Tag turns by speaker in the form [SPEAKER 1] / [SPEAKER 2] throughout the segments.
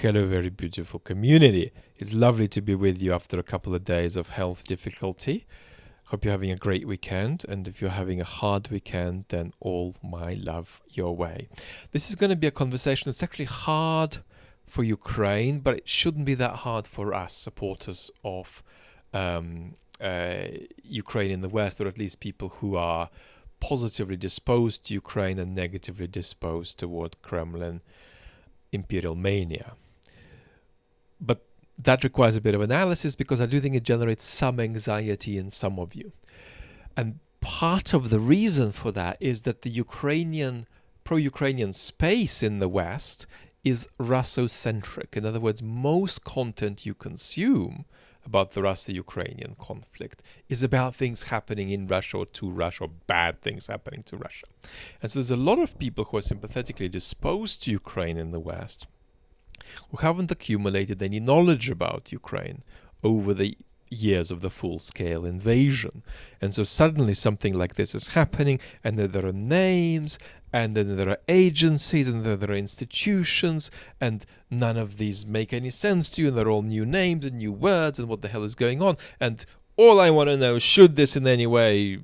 [SPEAKER 1] Hello, very beautiful community. It's lovely to be with you after a couple of days of health difficulty. Hope you're having a great weekend. And if you're having a hard weekend, then all my love your way. This is going to be a conversation that's actually hard for Ukraine, but it shouldn't be that hard for us, supporters of Ukraine in the West, or at least people who are positively disposed to Ukraine and negatively disposed toward Kremlin imperial mania. But that requires a bit of analysis because I do think it generates some anxiety in some of you. And part of the reason for that is that the Ukrainian, pro-Ukrainian space in the West is Russocentric. In other words, most content you consume about the Russo-Ukrainian conflict is about things happening in Russia or to Russia, or bad things happening to Russia. And so there's a lot of people who are sympathetically disposed to Ukraine in the West who haven't accumulated any knowledge about Ukraine over the years of the full-scale invasion. And so suddenly something like this is happening, and then there are names, and then there are agencies, and then there are institutions, and none of these make any sense to you, and they're all new names and new words, and what the hell is going on? And all I want to know, should this in any way,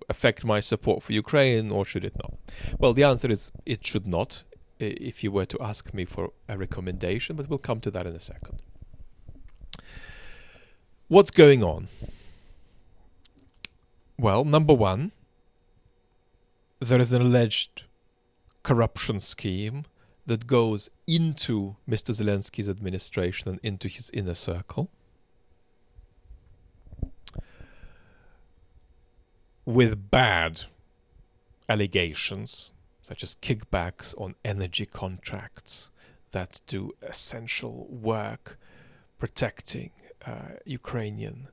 [SPEAKER 1] affect my support for Ukraine, or should it not? Well, the answer is it should not, if you were to ask me for a recommendation, but we'll come to that in a second. What's going on? Well, number one, there is an alleged corruption scheme that goes into Mr. Zelensky's administration and into his inner circle, with bad allegations, such as kickbacks on energy contracts that do essential work protecting Ukrainian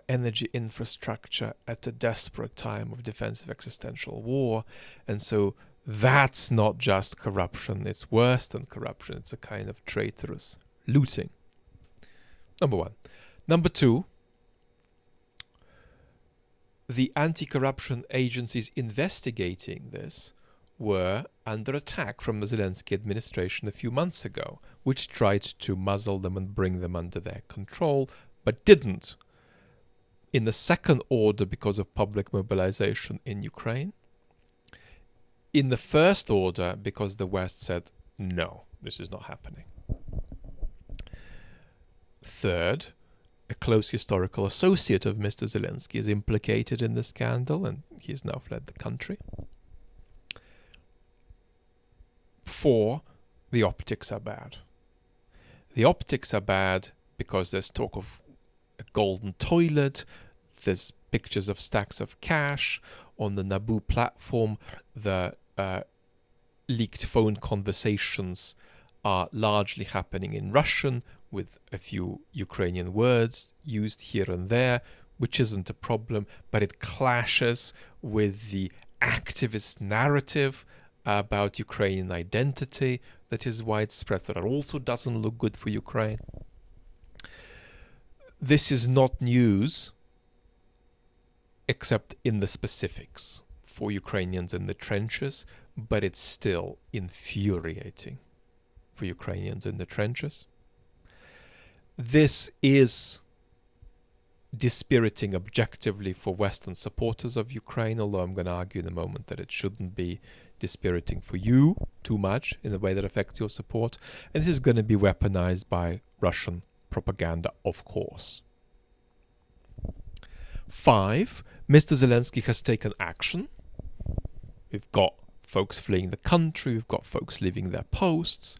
[SPEAKER 1] energy infrastructure at a desperate time of defensive existential war. And so that's not just corruption, it's worse than corruption, it's a kind of traitorous looting. Number one. Number two, the anti-corruption agencies investigating this were under attack from the Zelensky administration a few months ago, which tried to muzzle them and bring them under their control, but didn't. In the second order, because of public mobilization in Ukraine. In the first order, because the West said, no, this is not happening. Third, a close historical associate of Mr. Zelensky is implicated in the scandal, and he has now fled the country. 4, the optics are bad. The optics are bad because there's talk of a golden toilet, there's pictures of stacks of cash. On the Naboo platform, the leaked phone conversations are largely happening in Russian, with a few Ukrainian words used here and there, which isn't a problem, but it clashes with the activist narrative about Ukrainian identity that is widespread, so that also doesn't look good for Ukraine. This is not news, except in the specifics for Ukrainians in the trenches, but it's still infuriating for Ukrainians in the trenches. This is dispiriting objectively for Western supporters of Ukraine, although I'm going to argue in a moment that it shouldn't be dispiriting for you too much in a way that affects your support. And this is going to be weaponized by Russian propaganda, of course. 5, Mr. Zelensky has taken action. We've got folks fleeing the country, we've got folks leaving their posts.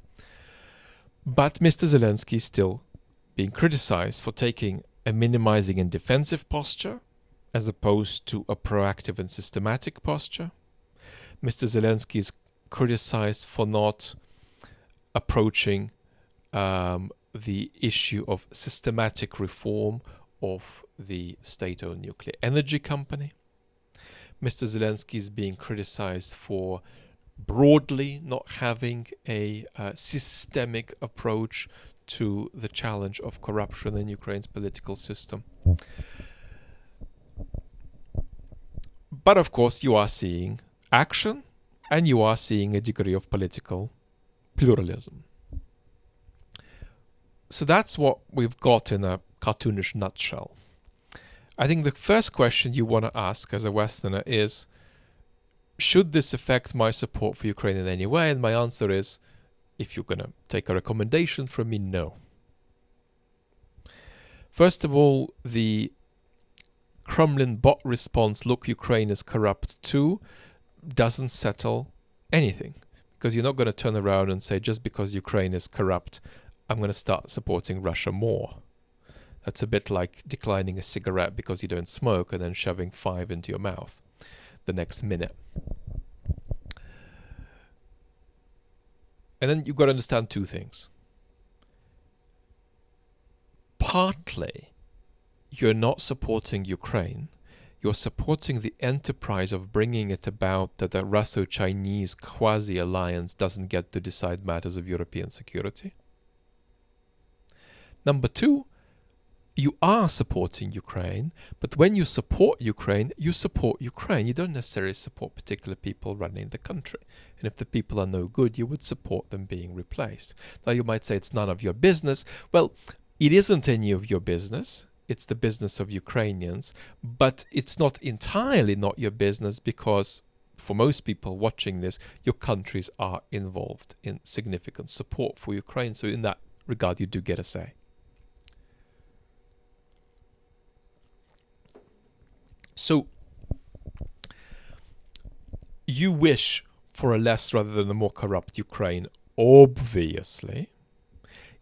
[SPEAKER 1] But Mr. Zelensky is still being criticized for taking a minimizing and defensive posture as opposed to a proactive and systematic posture. Mr. Zelensky is criticized for not approaching the issue of systematic reform of the state-owned nuclear energy company. Mr. Zelensky is being criticized for broadly not having a systemic approach to the challenge of corruption in Ukraine's political system. But of course, you are seeing action, and you are seeing a degree of political pluralism. So that's what we've got in a cartoonish nutshell. I think the first question you want to ask as a Westerner is, should this affect my support for Ukraine in any way? And my answer is, if you're going to take a recommendation from me, no. First of all, the Kremlin bot response, look, Ukraine is corrupt too, doesn't settle anything. Because you're not going to turn around and say, just because Ukraine is corrupt, I'm going to start supporting Russia more. That's a bit like declining a cigarette because you don't smoke and then shoving 5 into your mouth the next minute. And then you've got to understand two things. Partly, you're not supporting Ukraine. You're supporting the enterprise of bringing it about that the Russo-Chinese quasi-alliance doesn't get to decide matters of European security. Number two, you are supporting Ukraine, but when you support Ukraine, you support Ukraine. You don't necessarily support particular people running the country. And if the people are no good, you would support them being replaced. Now you might say it's none of your business. Well, it isn't any of your business. It's the business of Ukrainians, but it's not entirely not your business because for most people watching this, your countries are involved in significant support for Ukraine. So in that regard, you do get a say. So you wish for a less rather than a more corrupt Ukraine, obviously.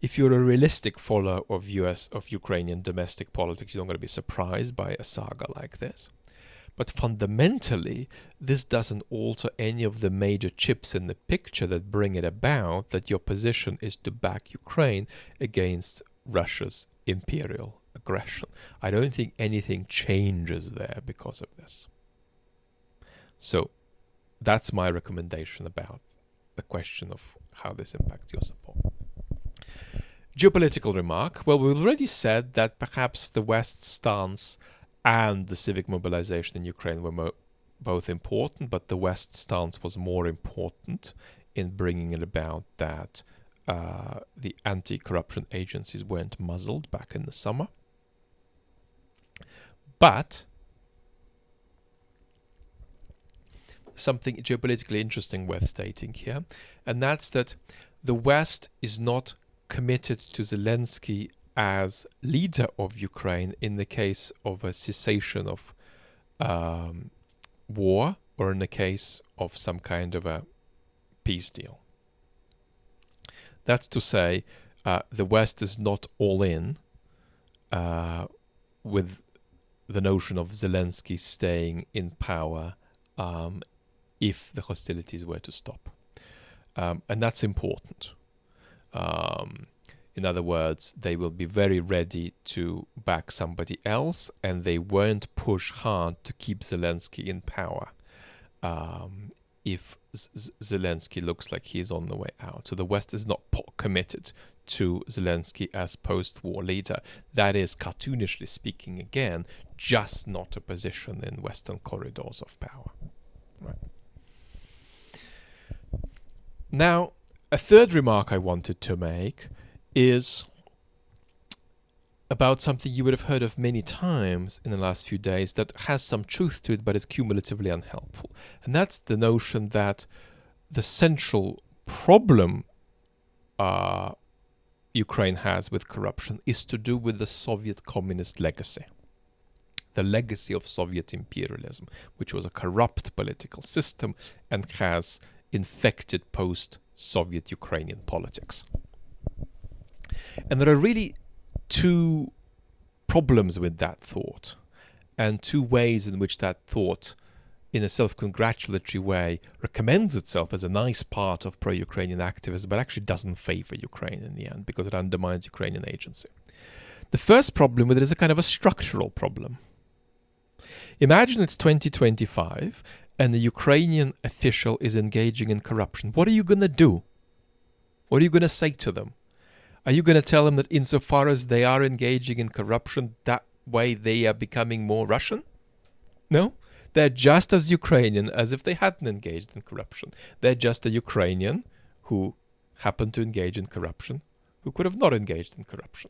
[SPEAKER 1] If you're a realistic follower of Ukrainian domestic politics, you're not going to be surprised by a saga like this. But fundamentally, this doesn't alter any of the major chips in the picture that bring it about that your position is to back Ukraine against Russia's imperial aggression. I don't think anything changes there because of this. So that's my recommendation about the question of how this impacts your support. Geopolitical remark. Well, we've already said that perhaps the West's stance and the civic mobilization in Ukraine were both important, but the West's stance was more important in bringing it about that the anti-corruption agencies weren't muzzled back in the summer. But something geopolitically interesting worth stating here, and that's that the West is not committed to Zelensky as leader of Ukraine in the case of a cessation of war or in the case of some kind of a peace deal. That's to say, the West is not all in with the notion of Zelensky staying in power if the hostilities were to stop. And that's important. In other words, they will be very ready to back somebody else, and they won't push hard to keep Zelensky in power if Zelensky looks like he's on the way out. So the West is not committed to Zelensky as post-war leader. That is, cartoonishly speaking again, just not a position in Western corridors of power. Right. Now, a third remark I wanted to make is about something you would have heard of many times in the last few days that has some truth to it, but is cumulatively unhelpful. And that's the notion that the central problem Ukraine has with corruption is to do with the Soviet communist legacy. The legacy of Soviet imperialism, which was a corrupt political system and has infected post-Soviet Ukrainian politics. And there are really two problems with that thought, and two ways in which that thought, in a self-congratulatory way, recommends itself as a nice part of pro-Ukrainian activism, but actually doesn't favor Ukraine in the end because it undermines Ukrainian agency. The first problem with it is a kind of a structural problem. Imagine it's 2025 and the Ukrainian official is engaging in corruption. What are you going to do? What are you going to say to them? Are you going to tell them that insofar as they are engaging in corruption, that way they are becoming more Russian? No. They're just as Ukrainian as if they hadn't engaged in corruption. They're just a Ukrainian who happened to engage in corruption who could have not engaged in corruption.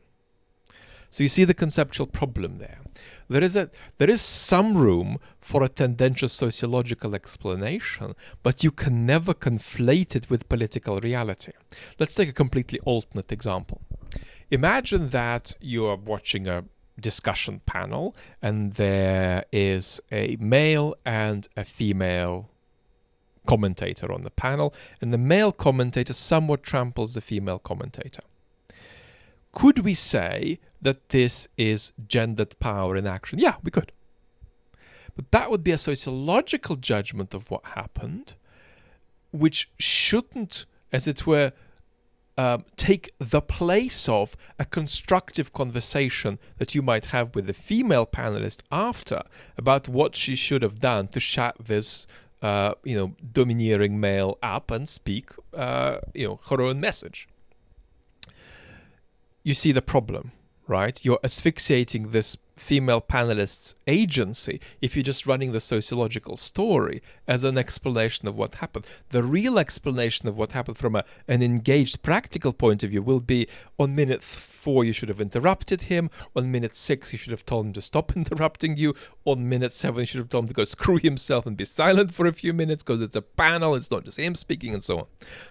[SPEAKER 1] So you see the conceptual problem there. There is some room for a tendentious sociological explanation, but you can never conflate it with political reality. Let's take a completely alternate example. Imagine that you are watching a discussion panel and there is a male and a female commentator on the panel, and the male commentator somewhat tramples the female commentator. Could we say that this is gendered power in action? Yeah, we could. But that would be a sociological judgment of what happened, which shouldn't, as it were, take the place of a constructive conversation that you might have with the female panelist after about what she should have done to shut this domineering male up and speak her own message. You see the problem, right? You're asphyxiating this female panelist's agency if you're just running the sociological story as an explanation of what happened. The real explanation of what happened from an engaged practical point of view will be on minute 4 you should have interrupted him, on minute 6 you should have told him to stop interrupting you, on minute 7 you should have told him to go screw himself and be silent for a few minutes because it's a panel, it's not just him speaking and so on.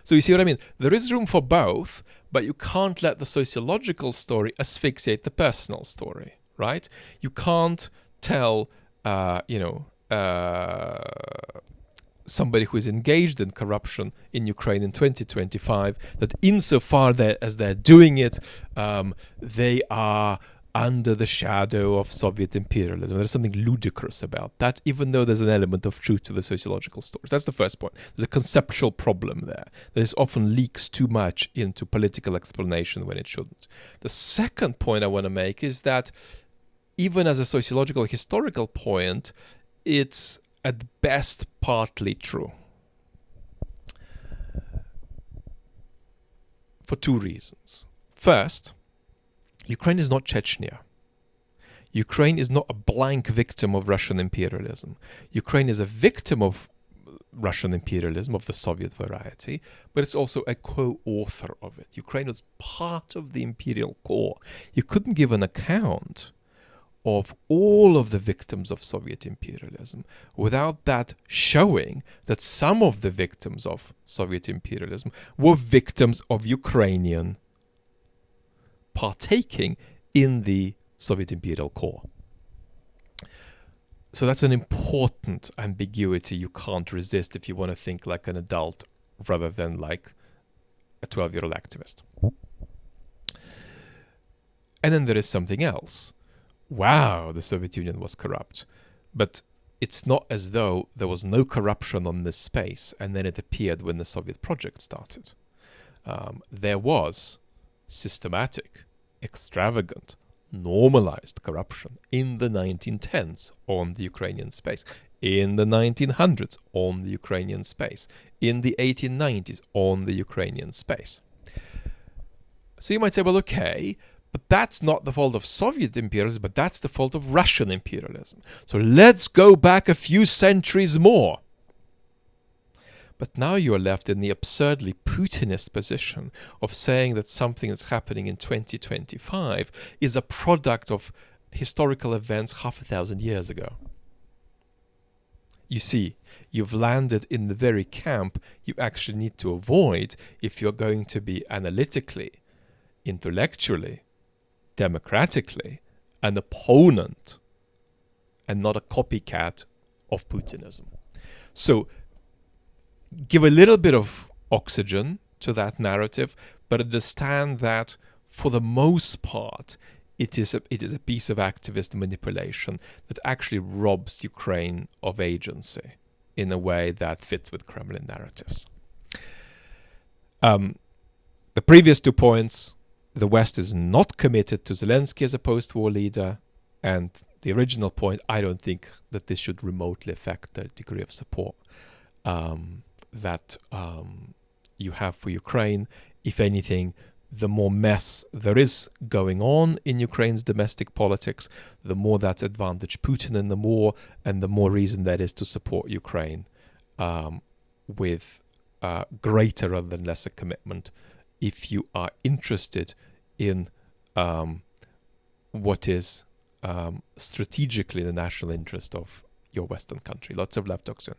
[SPEAKER 1] So you see what I mean? There is room for both, but you can't let the sociological story asphyxiate the personal story. Right? You can't tell, somebody who is engaged in corruption in Ukraine in 2025 that insofar as they're doing it, they are under the shadow of Soviet imperialism. There's something ludicrous about that, even though there's an element of truth to the sociological stories. That's the first point. There's a conceptual problem there. This often leaks too much into political explanation when it shouldn't. The second point I want to make is that even as a sociological historical point, it's at best partly true. For two reasons. First, Ukraine is not Chechnya. Ukraine is not a blank victim of Russian imperialism. Ukraine is a victim of Russian imperialism of the Soviet variety, but it's also a co-author of it. Ukraine is part of the imperial core. You couldn't give an account of all of the victims of Soviet imperialism without that showing that some of the victims of Soviet imperialism were victims of Ukrainian partaking in the Soviet imperial core. So that's an important ambiguity you can't resist if you want to think like an adult rather than like a 12-year-old activist. And then there is something else. Wow, the Soviet Union was corrupt. But it's not as though there was no corruption on this space and then it appeared when the Soviet project started. There was systematic, extravagant, normalized corruption in the 1910s on the Ukrainian space, in the 1900s on the Ukrainian space, in the 1890s on the Ukrainian space. So you might say, well, okay, but that's not the fault of Soviet imperialism, but that's the fault of Russian imperialism. So let's go back a few centuries more. But now you are left in the absurdly Putinist position of saying that something that's happening in 2025 is a product of historical events 500 years ago. You see, you've landed in the very camp you actually need to avoid if you're going to be analytically, intellectually, democratically an opponent and not a copycat of Putinism. So give a little bit of oxygen to that narrative, but understand that for the most part it is a piece of activist manipulation that actually robs Ukraine of agency in a way that fits with Kremlin narratives. The previous 2 points, the West is not committed to Zelensky as a post-war leader, and the original point, I don't think that this should remotely affect the degree of support that you have for Ukraine. If anything, the more mess there is going on in Ukraine's domestic politics, the more that's advantage Putin and the more reason that is to support Ukraine with greater rather than lesser commitment if you are interested in what is strategically the national interest of your Western country. Lots of love, talk soon.